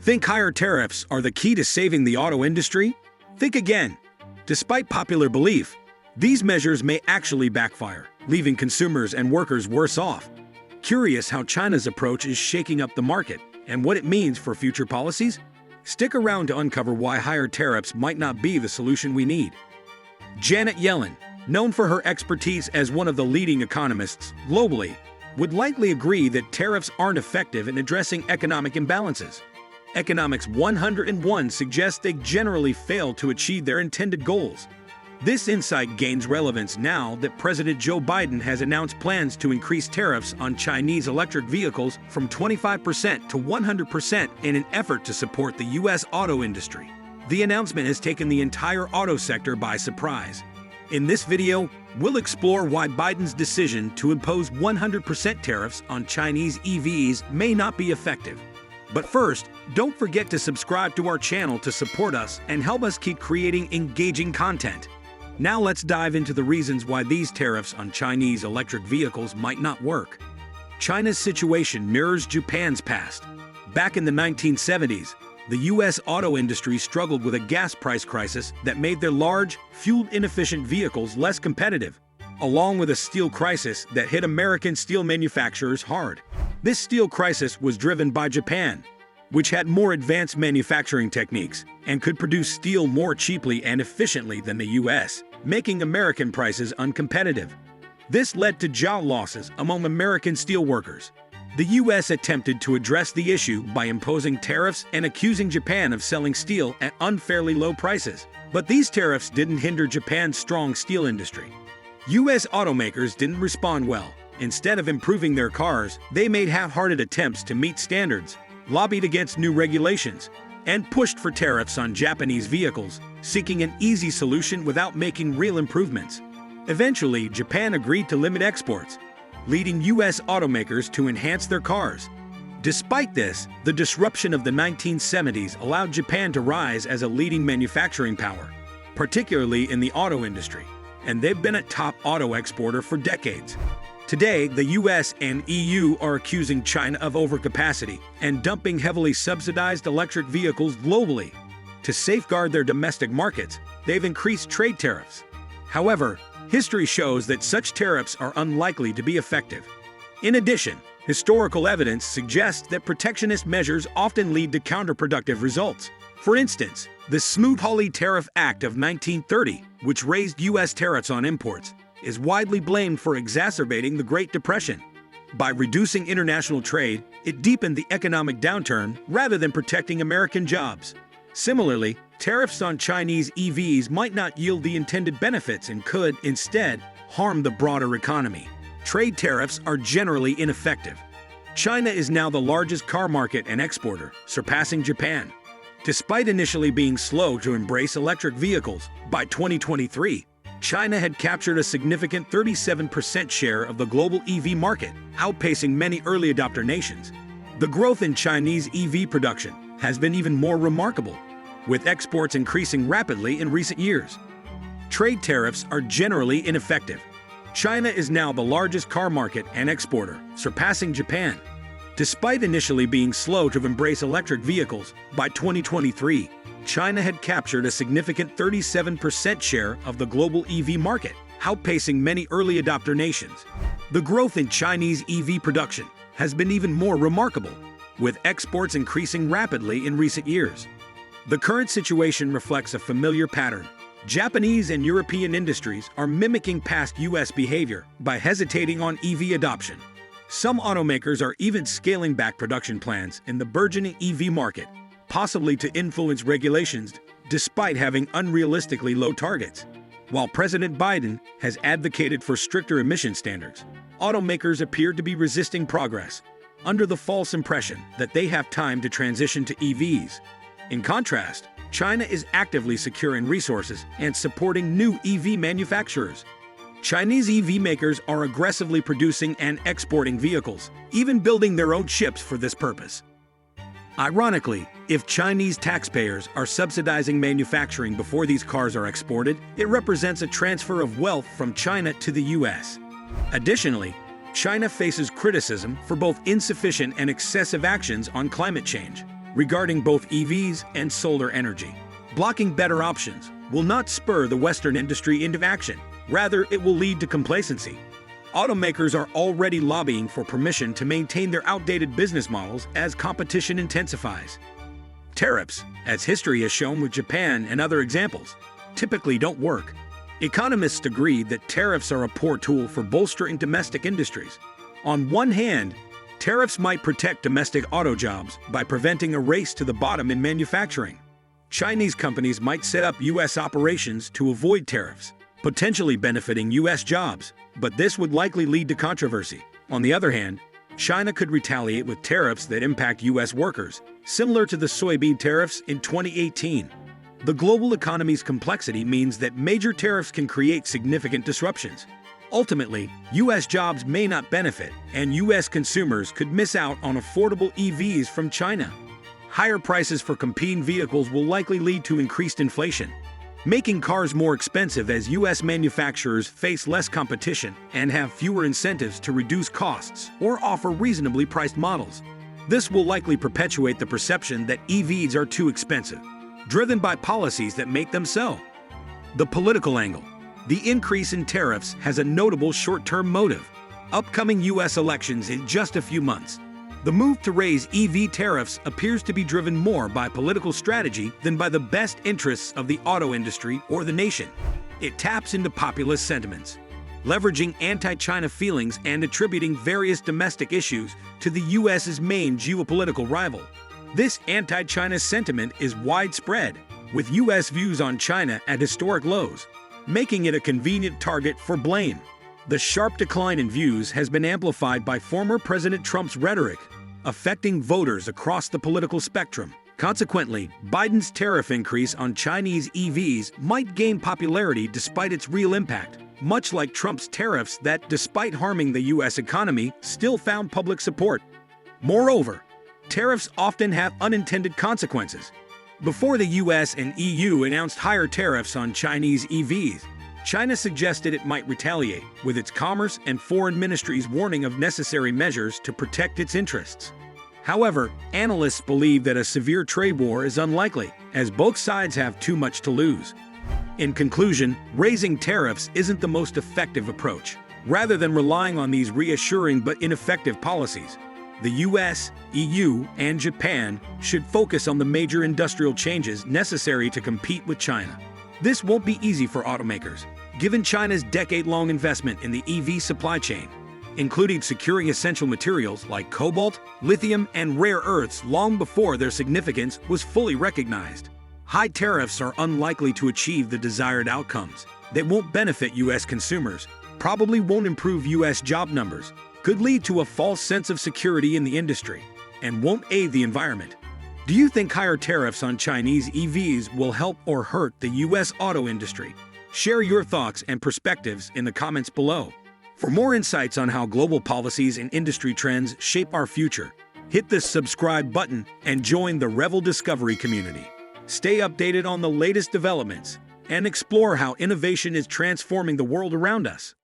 Think higher tariffs are the key to saving the auto industry? Think again. Despite popular belief, these measures may actually backfire, leaving consumers and workers worse off. Curious how China's approach is shaking up the market and what it means for future policies? Stick around to uncover why higher tariffs might not be the solution we need. Janet Yellen, known for her expertise as one of the leading economists globally, would likely agree that tariffs aren't effective in addressing economic imbalances. Economics 101 suggests they generally fail to achieve their intended goals. This insight gains relevance now that President Joe Biden has announced plans to increase tariffs on Chinese electric vehicles from 25% to 100% in an effort to support the U.S. auto industry. The announcement has taken the entire auto sector by surprise. In this video, we'll explore why Biden's decision to impose 100% tariffs on Chinese EVs may not be effective. But first, don't forget to subscribe to our channel to support us and help us keep creating engaging content. Now let's dive into the reasons why these tariffs on Chinese electric vehicles might not work. China's situation mirrors Japan's past. Back in the 1970s, the U.S. auto industry struggled with a gas price crisis that made their large, fuel-inefficient vehicles less competitive, along with a steel crisis that hit American steel manufacturers hard. This steel crisis was driven by Japan, which had more advanced manufacturing techniques and could produce steel more cheaply and efficiently than the U.S., making American prices uncompetitive. This led to job losses among American steelworkers. The U.S. attempted to address the issue by imposing tariffs and accusing Japan of selling steel at unfairly low prices. But these tariffs didn't hinder Japan's strong steel industry. U.S. automakers didn't respond well. Instead of improving their cars, they made half-hearted attempts to meet standards, lobbied against new regulations, and pushed for tariffs on Japanese vehicles, seeking an easy solution without making real improvements. Eventually, Japan agreed to limit exports, leading U.S. automakers to enhance their cars. Despite this, the disruption of the 1970s allowed Japan to rise as a leading manufacturing power, particularly in the auto industry, and they've been a top auto exporter for decades. Today, the U.S. and EU are accusing China of overcapacity and dumping heavily subsidized electric vehicles globally. To safeguard their domestic markets, they've increased trade tariffs. However, history shows that such tariffs are unlikely to be effective. In addition, historical evidence suggests that protectionist measures often lead to counterproductive results. For instance, the Smoot-Hawley Tariff Act of 1930, which raised U.S. tariffs on imports, is widely blamed for exacerbating the Great Depression. By reducing international trade, it deepened the economic downturn rather than protecting American jobs. Similarly, tariffs on Chinese EVs might not yield the intended benefits and could, instead, harm the broader economy. Trade tariffs are generally ineffective. China is now the largest car market and exporter, surpassing Japan. Despite initially being slow to embrace electric vehicles, by 2023, China had captured a significant 37% share of the global EV market, outpacing many early adopter nations. The growth in Chinese EV production has been even more remarkable, with exports increasing rapidly in recent years. Trade tariffs are generally ineffective. China is now the largest car market and exporter, surpassing Japan. Despite initially being slow to embrace electric vehicles, by 2023, China had captured a significant 37% share of the global EV market, outpacing many early adopter nations. The growth in Chinese EV production has been even more remarkable, with exports increasing rapidly in recent years. The current situation reflects a familiar pattern. Japanese and European industries are mimicking past U.S. behavior by hesitating on EV adoption. Some automakers are even scaling back production plans in the burgeoning EV market, possibly to influence regulations despite having unrealistically low targets. While President Biden has advocated for stricter emission standards, automakers appear to be resisting progress, under the false impression that they have time to transition to EVs. In contrast, China is actively securing resources and supporting new EV manufacturers. Chinese EV makers are aggressively producing and exporting vehicles, even building their own chips for this purpose. Ironically, if Chinese taxpayers are subsidizing manufacturing before these cars are exported, it represents a transfer of wealth from China to the U.S. Additionally, China faces criticism for both insufficient and excessive actions on climate change. regarding both EVs and solar energy. Blocking better options will not spur the Western industry into action. Rather, it will lead to complacency. Automakers are already lobbying for permission to maintain their outdated business models as competition intensifies. Tariffs, as history has shown with Japan and other examples, typically don't work. Economists agree that tariffs are a poor tool for bolstering domestic industries. On one hand, tariffs might protect domestic auto jobs by preventing a race to the bottom in manufacturing. Chinese companies might set up U.S. operations to avoid tariffs, potentially benefiting U.S. jobs, but this would likely lead to controversy. On the other hand, China could retaliate with tariffs that impact U.S. workers, similar to the soybean tariffs in 2018. The global economy's complexity means that major tariffs can create significant disruptions. Ultimately, U.S. jobs may not benefit, and U.S. consumers could miss out on affordable EVs from China. Higher prices for competing vehicles will likely lead to increased inflation, making cars more expensive as U.S. manufacturers face less competition and have fewer incentives to reduce costs or offer reasonably priced models. This will likely perpetuate the perception that EVs are too expensive, driven by policies that make them so. The political angle. The increase in tariffs has a notable short-term motive: upcoming U.S. elections in just a few months. The move to raise EV tariffs appears to be driven more by political strategy than by the best interests of the auto industry or the nation. It taps into populist sentiments, leveraging anti-China feelings and attributing various domestic issues to the U.S.'s main geopolitical rival. This anti-China sentiment is widespread, with U.S. views on China at historic lows, making it a convenient target for blame. The sharp decline in views has been amplified by former President Trump's rhetoric, affecting voters across the political spectrum. Consequently, Biden's tariff increase on Chinese EVs might gain popularity despite its real impact, much like Trump's tariffs that, despite harming the U.S. economy, still found public support. Moreover, tariffs often have unintended consequences. Before the U.S. and EU announced higher tariffs on Chinese EVs, China suggested it might retaliate, with its Commerce and Foreign Ministries warning of necessary measures to protect its interests. However, analysts believe that a severe trade war is unlikely, as both sides have too much to lose. In conclusion, raising tariffs isn't the most effective approach. Rather than relying on these reassuring but ineffective policies, the US, EU, and Japan should focus on the major industrial changes necessary to compete with China. This won't be easy for automakers, given China's decade-long investment in the EV supply chain, including securing essential materials like cobalt, lithium, and rare earths long before their significance was fully recognized. High tariffs are unlikely to achieve the desired outcomes. They won't benefit U.S. consumers, probably won't improve U.S. job numbers, could lead to a false sense of security in the industry, and won't aid the environment. Do you think higher tariffs on Chinese EVs will help or hurt the U.S. auto industry? Share your thoughts and perspectives in the comments below. For more insights on how global policies and industry trends shape our future, hit the subscribe button and join the Revel Discovery community. Stay updated on the latest developments and explore how innovation is transforming the world around us.